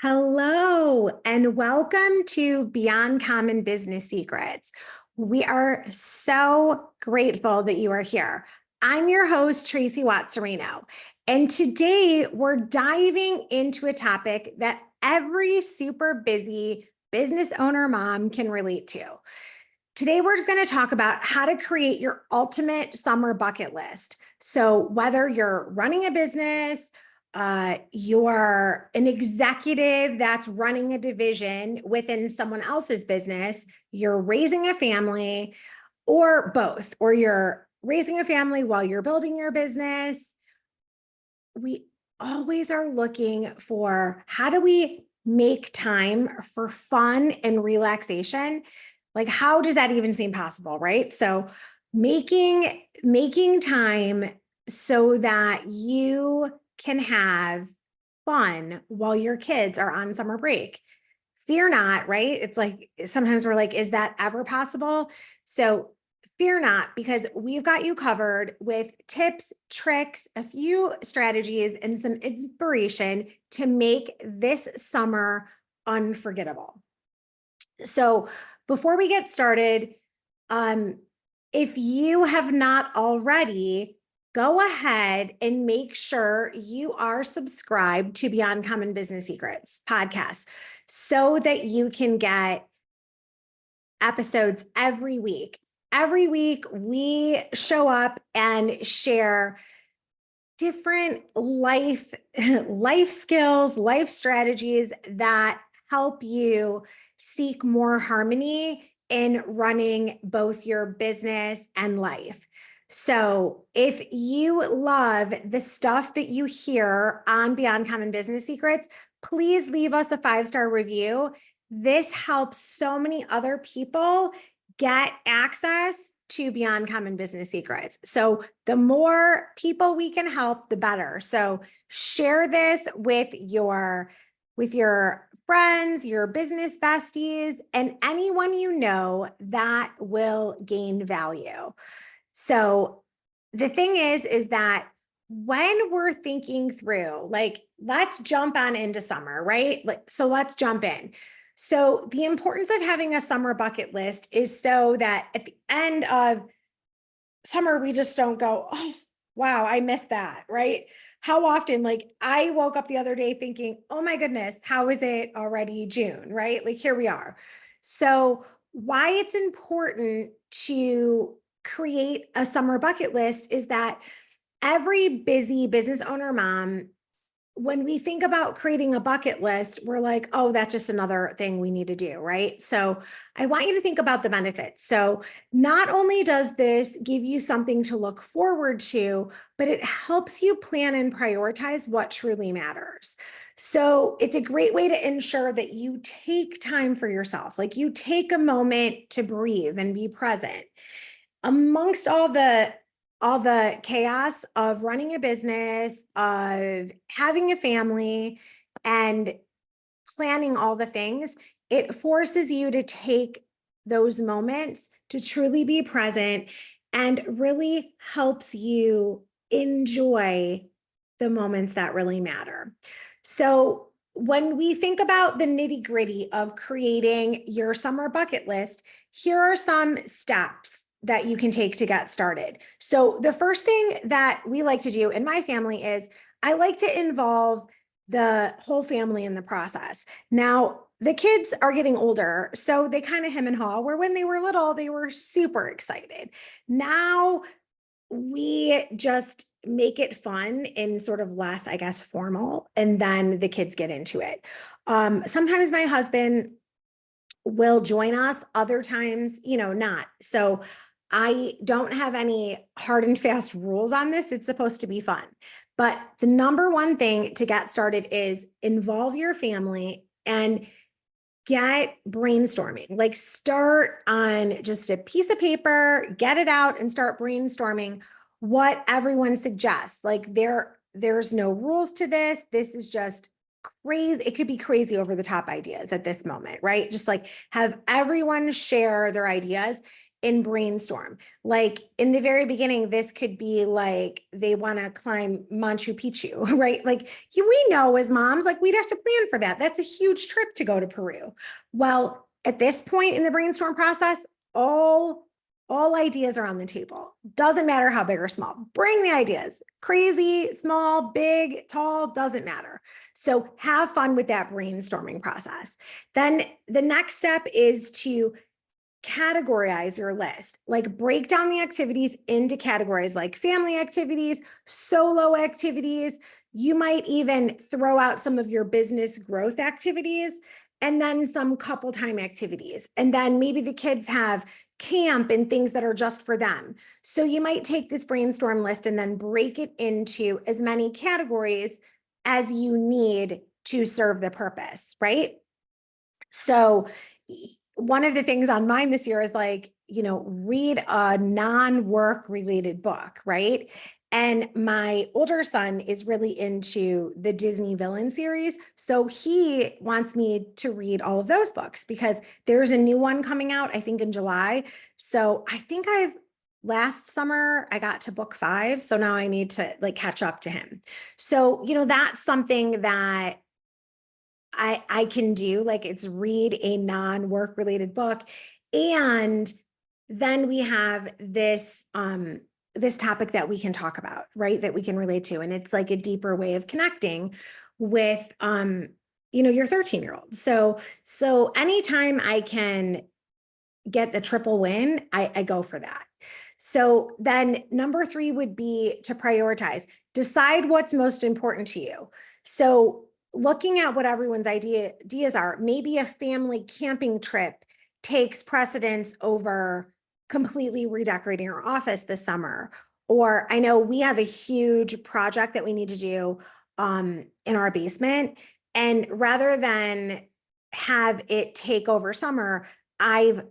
Hello, and welcome to Beyond Common Business Secrets. We are so grateful that you are here. I'm your host, Tracey Watts Cirino, and today we're diving into a topic that every super busy business owner mom can relate to. Today, we're going to talk about how to create your ultimate summer bucket list. So whether you're running a business, you're an executive that's running a division within someone else's business, you're raising a family, or both, or you're raising a family while you're building your business, we always are looking for how do we make time for fun and relaxation. Like, how did that even seem possible, right? So making time so that you can have fun while your kids are on summer break. Fear not, right? It's like sometimes we're like, is that ever possible? So fear not, because we've got you covered with tips, tricks, a few strategies, and some inspiration to make this summer unforgettable. So before we get started, if you have not already, go ahead and make sure you are subscribed to Beyond Common Business Secrets podcast so that you can get episodes every week. Every week, we show up and share different life skills, life strategies that help you seek more harmony in running both your business and life. So if you love the stuff that you hear on Beyond Common Business Secrets, please leave us a 5-star review. This helps so many other people get access to Beyond Common Business Secrets. So the more people we can help, the better. So share this with your friends, your business besties, and anyone you know that will gain value. So the thing is that when we're thinking through, like, let's jump on into summer, right? So let's jump in. So the importance of having a summer bucket list is so that at the end of summer, we just don't go, oh, wow, I missed that, right? How often, like, I woke up the other day thinking, oh my goodness, how is it already June, right? Like, here we are. So why it's important to create a summer bucket list is that every busy business owner mom, when we think about creating a bucket list, we're like, oh, that's just another thing we need to do, right? So I want you to think about the benefits. So not only does this give you something to look forward to, but it helps you plan and prioritize what truly matters. So it's a great way to ensure that you take time for yourself, like you take a moment to breathe and be present amongst all the chaos of running a business, of having a family, and planning all the things. It forces you to take those moments to truly be present and really helps you enjoy the moments that really matter. So when we think about the nitty-gritty of creating your summer bucket list, here are some steps that you can take to get started. So the first thing that we like to do in my family is I like to involve the whole family in the process. Now, the kids are getting older, so they kind of hem and haw, where when they were little, they were super excited. Now we just make it fun and sort of less, I guess, formal, and then the kids get into it. Sometimes my husband will join us, other times, not. So I don't have any hard and fast rules on this. It's supposed to be fun. But the number one thing to get started is involve your family and get brainstorming. Like, start on just a piece of paper, get it out and start brainstorming what everyone suggests. Like, there's no rules to this. This is just crazy. It could be crazy over the top ideas at this moment, right? Just like have everyone share their ideas. in brainstorm. Like in the very beginning, this could be like they want to climb Machu Picchu, right? Like we know as moms, like we'd have to plan for that. That's a huge trip to go to Peru. Well, at this point in the brainstorm process, all ideas are on the table. Doesn't matter how big or small. Bring the ideas. Crazy, small, big, tall, doesn't matter. So have fun with that brainstorming process. Then the next step is to categorize your list, like break down the activities into categories like family activities, solo activities. You might even throw out some of your business growth activities and then some couple time activities. And then maybe the kids have camp and things that are just for them. So you might take this brainstorm list and then break it into as many categories as you need to serve the purpose, right? So one of the things on mine this year is like, read a non-work related book, right? And my older son is really into the Disney villain series. So he wants me to read all of those books because there's a new one coming out, I think in July. So I think last summer I got to book 5. So now I need to like catch up to him. So, that's something that I can do, like it's read a non-work related book. And then we have this topic that we can talk about, right? That we can relate to. And it's like a deeper way of connecting with your 13-year-old. So anytime I can get the triple win, I go for that. So then number 3 would be to prioritize, decide what's most important to you. So looking at what everyone's ideas are, maybe a family camping trip takes precedence over completely redecorating our office this summer. Or I know we have a huge project that we need to do in our basement. And rather than have it take over summer, I've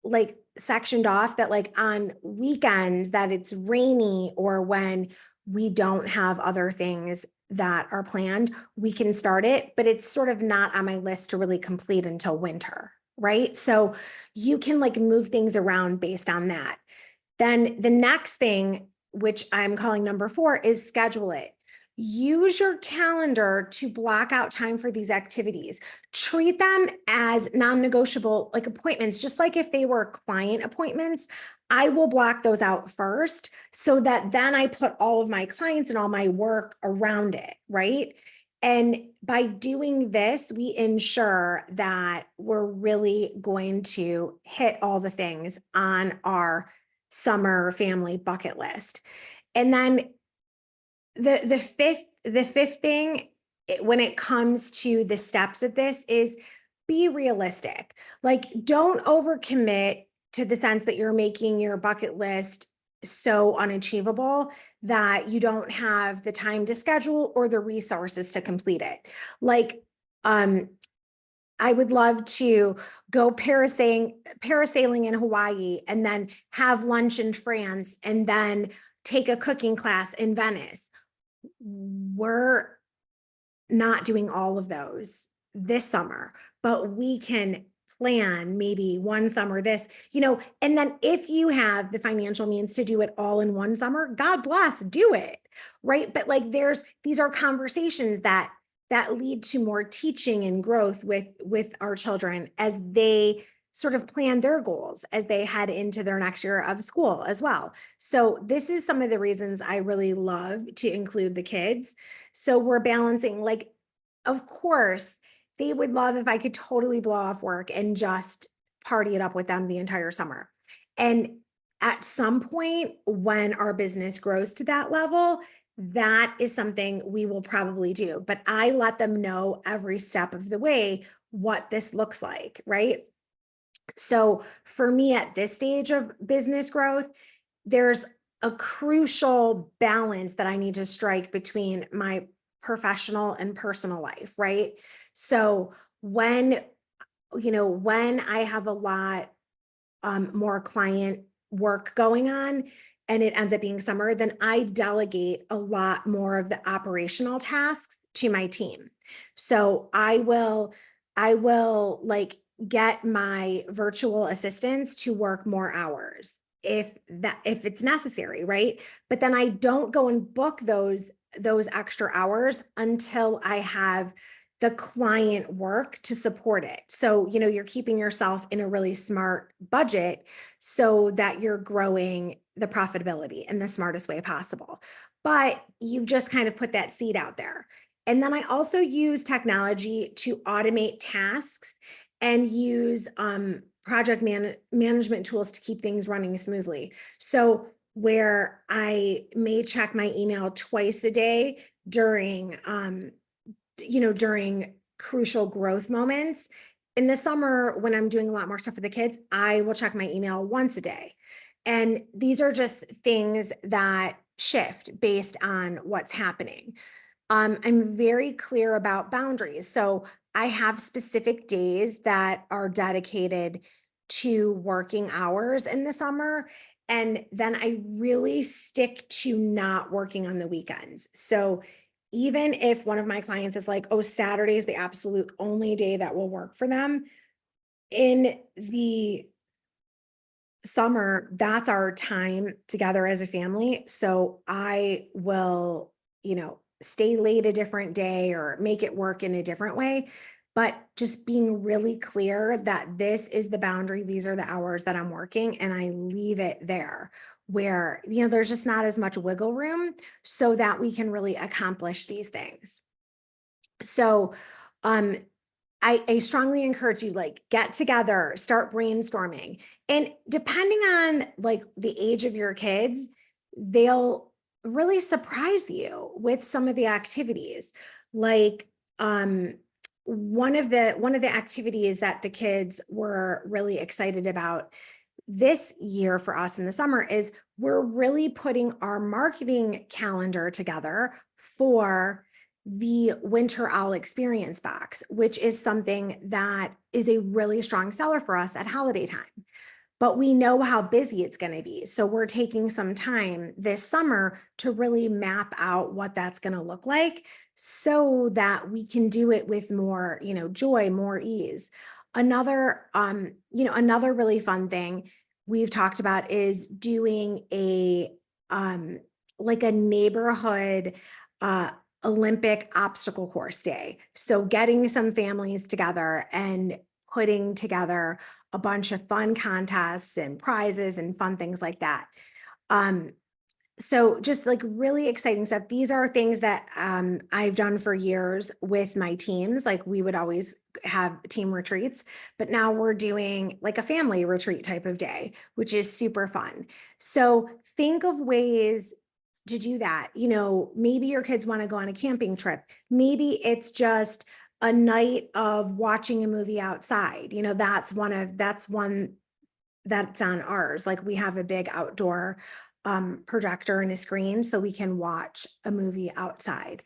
like sectioned off that like on weekends that it's rainy or when we don't have other things that are planned, we can start it, but it's sort of not on my list to really complete until winter, right? So you can like move things around based on that. Then the next thing, which I'm calling number 4, is schedule it. Use your calendar to block out time for these activities. Treat them as non-negotiable like appointments, just like if they were client appointments. I will block those out first so that then I put all of my clients and all my work around it, right? And by doing this, we ensure that we're really going to hit all the things on our summer family bucket list. And then the fifth thing when it comes to the steps of this is be realistic. Like don't overcommit to the sense that you're making your bucket list so unachievable that you don't have the time to schedule or the resources to complete it. Like, I would love to go parasailing in Hawaii and then have lunch in France and then take a cooking class in Venice. We're not doing all of those this summer, but we can plan maybe one summer this, and then if you have the financial means to do it all in one summer, God bless, do it, right? But like these are conversations that lead to more teaching and growth with our children as they sort of plan their goals as they head into their next year of school as well. So this is some of the reasons I really love to include the kids. So we're balancing, like, of course, they would love if I could totally blow off work and just party it up with them the entire summer. And at some point when our business grows to that level, that is something we will probably do. But I let them know every step of the way what this looks like, right? So for me at this stage of business growth, there's a crucial balance that I need to strike between my professional and personal life, right? So when I have a lot more client work going on and it ends up being summer, then I delegate a lot more of the operational tasks to my team. So I will like get my virtual assistants to work more hours if it's necessary, right? But then I don't go and book those extra hours until I have the client work to support it. So, you're keeping yourself in a really smart budget so that you're growing the profitability in the smartest way possible. But you've just kind of put that seed out there. And then I also use technology to automate tasks and use project management tools to keep things running smoothly. So where I may check my email twice a day during during crucial growth moments. In the summer, when I'm doing a lot more stuff for the kids, I will check my email once a day. And these are just things that shift based on what's happening. I'm very clear about boundaries. So I have specific days that are dedicated to working hours in the summer. And then I really stick to not working on the weekends. So even if one of my clients is like, oh, Saturday is the absolute only day that will work for them, in the summer, that's our time together as a family. So I will, stay late a different day or make it work in a different way. But just being really clear that this is the boundary, these are the hours that I'm working, and I leave it there where, there's just not as much wiggle room so that we can really accomplish these things. So, I strongly encourage you, get together, start brainstorming. And depending on the age of your kids, they'll really surprise you with some of the activities. Like one of the activities that the kids were really excited about this year for us in the summer is we're really putting our marketing calendar together for the Winter Owl Experience box, which is something that is a really strong seller for us at holiday time. But we know how busy it's going to be. So we're taking some time this summer to really map out what that's going to look like so that we can do it with more, joy, more ease. Another really fun thing we've talked about is doing a neighborhood Olympic obstacle course day. So getting some families together and putting together a bunch of fun contests and prizes and fun things like that. So just really exciting stuff. These are things that I've done for years with my teams. We would always have team retreats, but now we're doing a family retreat type of day, which is super fun. So think of ways to do that. Maybe your kids want to go on a camping trip. Maybe it's just a night of watching a movie outside. That's one that's on ours. We have a big outdoor projector and a screen so we can watch a movie outside.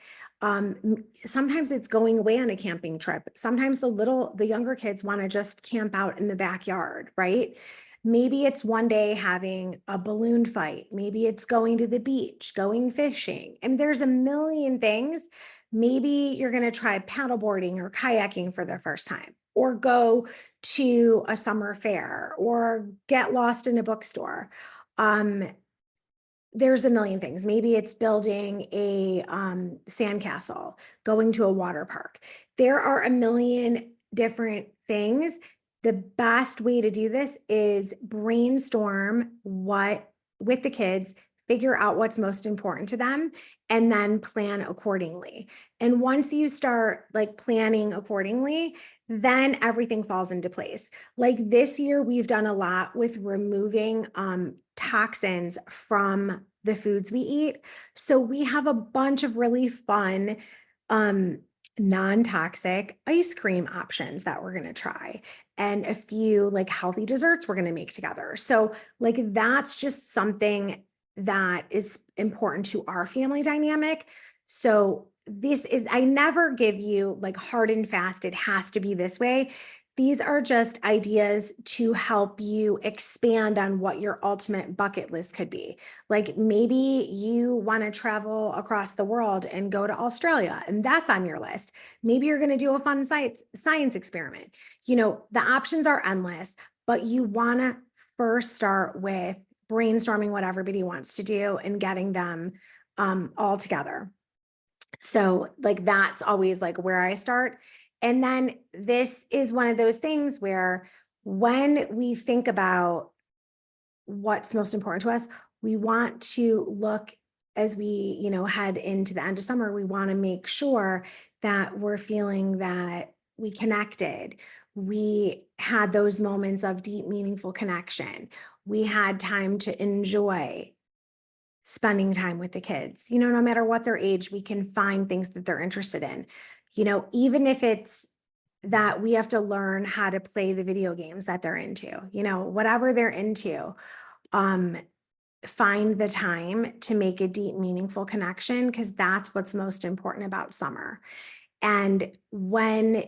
Sometimes it's going away on a camping trip. Sometimes the younger kids want to just camp out in the backyard, right? Maybe it's one day having a balloon fight. Maybe it's going to the beach, going fishing. And there's a million things. Maybe you're going to try paddleboarding or kayaking for the first time, or go to a summer fair, or get lost in a bookstore. There's a million things. Maybe it's building a sandcastle, going to a water park. There are a million different things. The best way to do this is brainstorm with the kids, figure out what's most important to them, and then plan accordingly. And once you start planning accordingly, then everything falls into place. This year, we've done a lot with removing toxins from the foods we eat. So we have a bunch of really fun non-toxic ice cream options that we're going to try, and a few healthy desserts we're going to make together. So that's just something that is important to our family dynamic. So I never give you hard and fast, it has to be this way. These are just ideas to help you expand on what your ultimate bucket list could be. Like maybe you want to travel across the world and go to Australia, and that's on your list. Maybe you're going to do a fun science experiment. The options are endless, but you want to first start with brainstorming what everybody wants to do and getting them all together. So like that's always like where I start. And then this is one of those things where when we think about what's most important to us, we want to look as we, head into the end of summer, we want to make sure that we're feeling that we connected. We had those moments of deep, meaningful connection. We had time to enjoy spending time with the kids. No matter what their age, we can find things that they're interested in. Even if it's that we have to learn how to play the video games that they're into, whatever they're into, find the time to make a deep, meaningful connection, because that's what's most important about summer. And when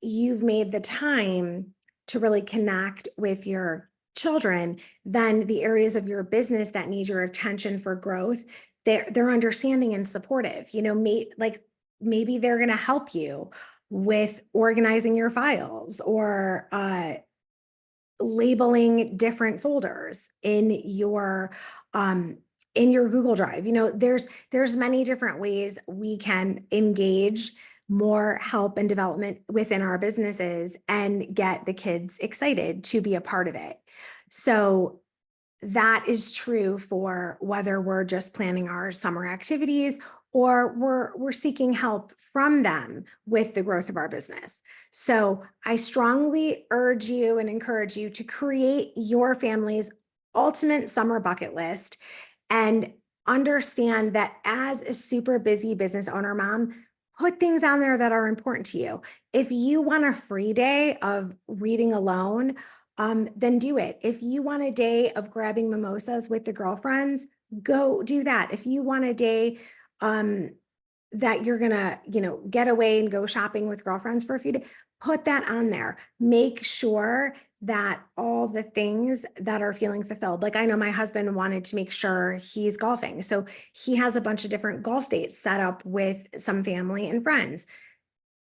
you've made the time to really connect with your children, then the areas of your business that need your attention for growth, they're understanding and supportive. Maybe they're going to help you with organizing your files or labeling different folders in your Google Drive. There's many different ways we can engage more help and development within our businesses and get the kids excited to be a part of it. So that is true for whether we're just planning our summer activities or we're seeking help from them with the growth of our business. So I strongly urge you and encourage you to create your family's ultimate summer bucket list and understand that as a super busy business owner mom, put things on there that are important to you. If you want a free day of reading alone, then do it. If you want a day of grabbing mimosas with the girlfriends, go do that. If you want a day that you're gonna, get away and go shopping with girlfriends for a few days, put that on there. Make sure that all the things that are feeling fulfilled. Like I know my husband wanted to make sure he's golfing. So he has a bunch of different golf dates set up with some family and friends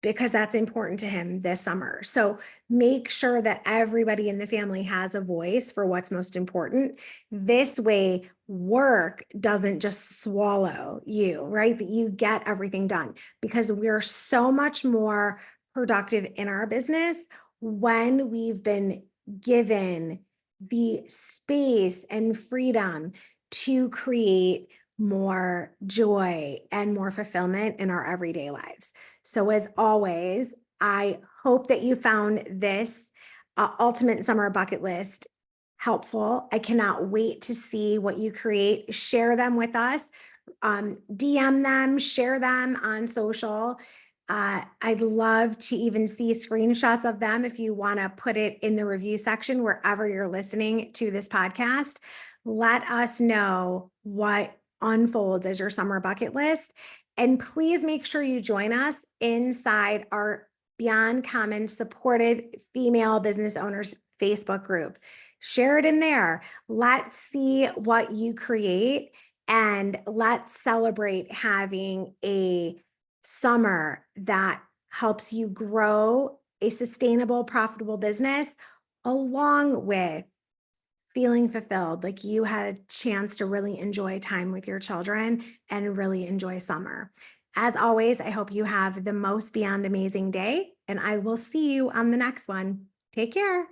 because that's important to him this summer. So make sure that everybody in the family has a voice for what's most important. This way, work doesn't just swallow you, right? That you get everything done, because we're so much more productive in our business when we've been given the space and freedom to create more joy and more fulfillment in our everyday lives. So as always, I hope that you found this ultimate summer bucket list helpful. I cannot wait to see what you create. Share them with us, DM them, share them on social. I'd love to even see screenshots of them if you want to put it in the review section wherever you're listening to this podcast. Let us know what unfolds as your summer bucket list. And please make sure you join us inside our Beyond Common Supportive Female Business Owners Facebook group. Share it in there. Let's see what you create, and let's celebrate having a summer that helps you grow a sustainable, profitable business, along with feeling fulfilled, like you had a chance to really enjoy time with your children and really enjoy summer. As always, I hope you have the most beyond amazing day, and I will see you on the next one. Take care.